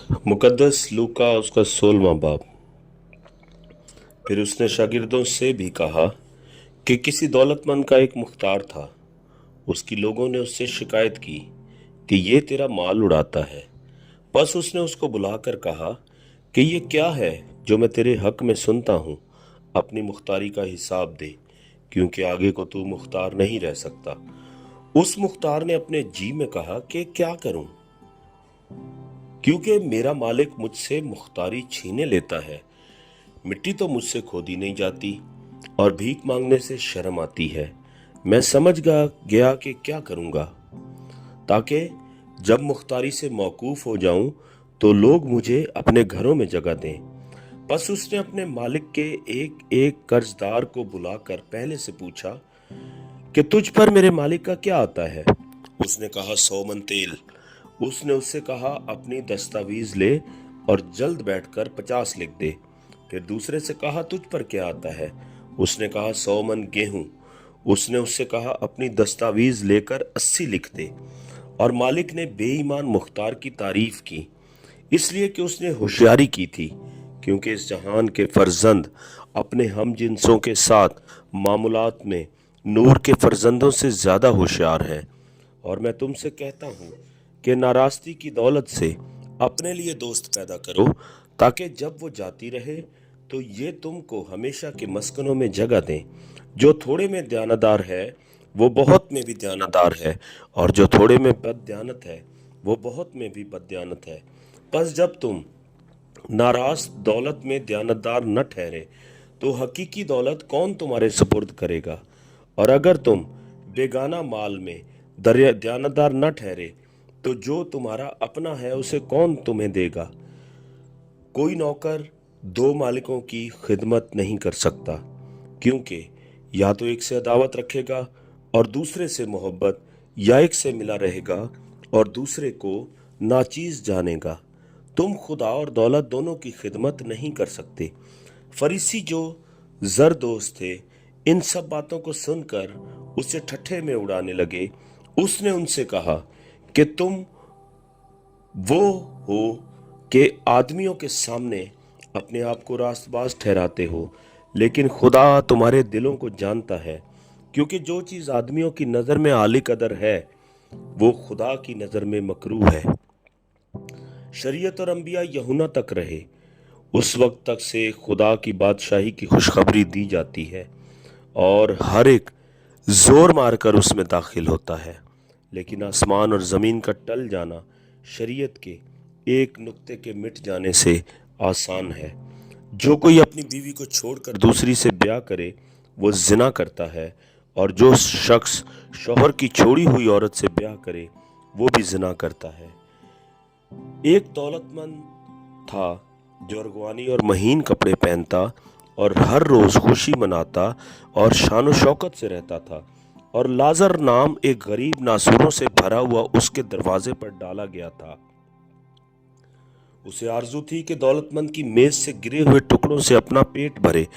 मुकद्दस लूका उसका 16वां बाब। फिर उसने शागिर्दों से भी कहा कि किसी दौलतमंद का एक मुख्तार था। उसकी लोगों ने उससे शिकायत की कि ये तेरा माल उड़ाता है। बस उसने उसको बुलाकर कहा कि ये क्या है जो मैं तेरे हक में सुनता हूँ। अपनी मुख्तारी का हिसाब दे, क्योंकि आगे को तू मुख्तार नहीं रह सकता। उस मुख्तार ने अपने जी में कहा कि क्या करूं, क्योंकि मेरा मालिक मुझसे मुख्तारी छीने लेता है। मिट्टी तो मुझसे खोदी नहीं जाती और भीख मांगने से शर्म आती है। मैं समझ गया कि क्या करूंगा, ताकि जब मुख्तारी से मौकूफ हो जाऊं तो लोग मुझे अपने घरों में जगह दें। बस उसने अपने मालिक के एक एक कर्जदार को बुलाकर पहले से पूछा कि तुझ पर मेरे मालिक का क्या आता है। उसने कहा 100 मन तेल। उसने उससे कहा अपनी दस्तावेज ले और जल्द बैठकर 50 लिख दे। फिर दूसरे से कहा तुझ पर क्या आता है। उसने कहा 100 मन गेहूं। उसने उससे कहा अपनी दस्तावेज लेकर 80 लिख दे। और मालिक ने बेईमान मुख्तार की तारीफ की, इसलिए कि उसने होशियारी की थी, क्योंकि इस जहान के फर्जंद अपने हम जिनसों के साथ मामूलात में नूर के फर्जंदों से ज्यादा होशियार हैं। और मैं तुमसे कहता हूँ कि नाराजगी की दौलत से अपने लिए दोस्त पैदा करो, ताकि जब वो जाती रहे तो ये तुमको हमेशा के मस्कनों में जगह दें। जो थोड़े में दयानतदार है वो बहुत में भी दयानतदार है, और जो थोड़े में बददयानत है वो बहुत में भी बददयानत है। बस जब तुम नाराज दौलत में दयानतदार न ठहरे तो हकीकी दौलत कौन तुम्हारे सुपुर्द करेगा। और अगर तुम बेगाना माल में दयानतदार न ठहरे तो जो तुम्हारा अपना है उसे कौन तुम्हें देगा। कोई नौकर दो मालिकों की खिदमत नहीं कर सकता, क्योंकि या तो एक से अदावत रखेगा और दूसरे से मोहब्बत, या एक से मिला रहेगा और दूसरे को नाचीज जानेगा। तुम खुदा और दौलत दोनों की खिदमत नहीं कर सकते। फरीसी जो जरदोज थे इन सब बातों को सुनकर उसे ठट्ठे में उड़ाने लगे। उसने उनसे कहा कि तुम वो हो कि आदमियों के सामने अपने आप को रास्तबाज ठहराते हो, लेकिन खुदा तुम्हारे दिलों को जानता है, क्योंकि जो चीज़ आदमियों की नज़र में आली कदर है वो खुदा की नज़र में मकरूह है। शरीयत और अंबिया यूहन्ना तक रहे, उस वक्त तक से खुदा की बादशाही की खुशखबरी दी जाती है और हर एक जोर मारकर उसमें दाखिल होता है। लेकिन आसमान और ज़मीन का टल जाना शरीयत के एक नुक्ते के मिट जाने से आसान है। जो कोई अपनी बीवी को छोड़कर दूसरी से ब्याह करे वो जिना करता है, और जो शख्स शौहर की छोड़ी हुई औरत से ब्याह करे वो भी जिना करता है। एक दौलतमंद था जो अरगवानी और महीन कपड़े पहनता और हर रोज खुशी मनाता और शान शौकत से रहता था। और लाजर नाम एक गरीब नासूरों से भरा हुआ उसके दरवाजे पर डाला गया था। उसे आरजू थी कि दौलतमंद की मेज से गिरे हुए टुकड़ों से अपना पेट भरे,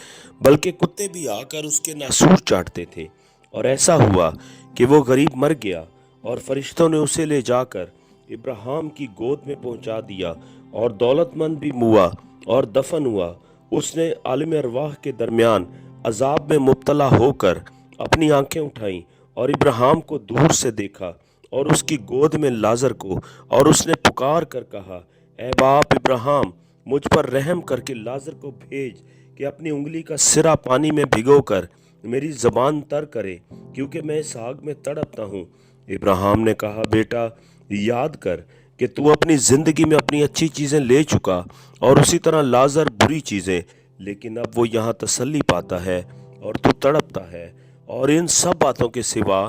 बल्कि कुत्ते भी आकर उसके नासूर चाटते थे। और ऐसा हुआ कि वो गरीब मर गया और फरिश्तों ने उसे ले जाकर इब्राहिम की गोद में पहुंचा दिया। और दौलतमंद भी मुआ और दफन हुआ। उसने आलिम अरवाह के दरमियान अजाब में मुब्तला होकर अपनी आंखें उठाईं और इब्राहिम को दूर से देखा और उसकी गोद में लाजर को, और उसने पुकार कर कहा, ए बाप इब्राहिम, मुझ पर रहम करके लाजर को भेज कि अपनी उंगली का सिरा पानी में भिगोकर मेरी जबान तर करे, क्योंकि मैं इस आग में तड़पता हूँ। इब्राहिम ने कहा, बेटा, याद कर कि तू अपनी जिंदगी में अपनी अच्छी चीजें ले चुका और उसी तरह लाजर बुरी चीजें, लेकिन अब वो यहाँ तसल्ली पाता है और तू तड़पता है। और इन सब बातों के सिवा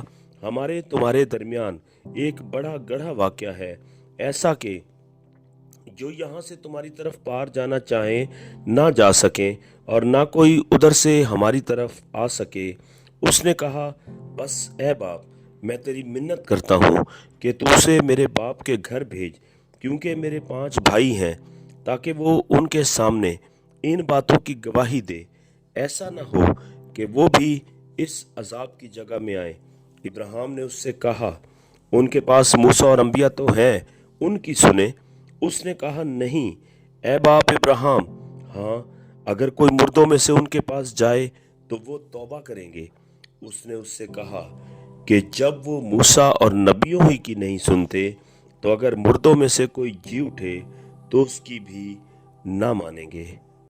हमारे तुम्हारे दरमियान एक बड़ा गढ़ा वाक़या है, ऐसा कि जो यहाँ से तुम्हारी तरफ पार जाना चाहे ना जा सके और ना कोई उधर से हमारी तरफ आ सके। उसने कहा, बस ए बाप, मैं तेरी मिन्नत करता हूँ कि तू उसे मेरे बाप के घर भेज, क्योंकि मेरे 5 भाई हैं, ताकि वो उनके सामने इन बातों की गवाही दे। ऐसा न हो कि वो भी इस अजाब की जगह में आए। इब्राहिम ने उससे कहा, उनके पास मूसा और अंबिया तो हैं, उनकी सुने। اس نے کہا نہیں اے باپ ابراہیم، ہاں اگر کوئی مردوں میں سے ان کے پاس جائے تو وہ توبہ کریں گے۔ اس نے اس سے کہا کہ جب وہ موسیٰ اور نبیوں ہی کی نہیں سنتے تو اگر مردوں میں سے کوئی جی اٹھے تو اس کی بھی نہ مانیں گے۔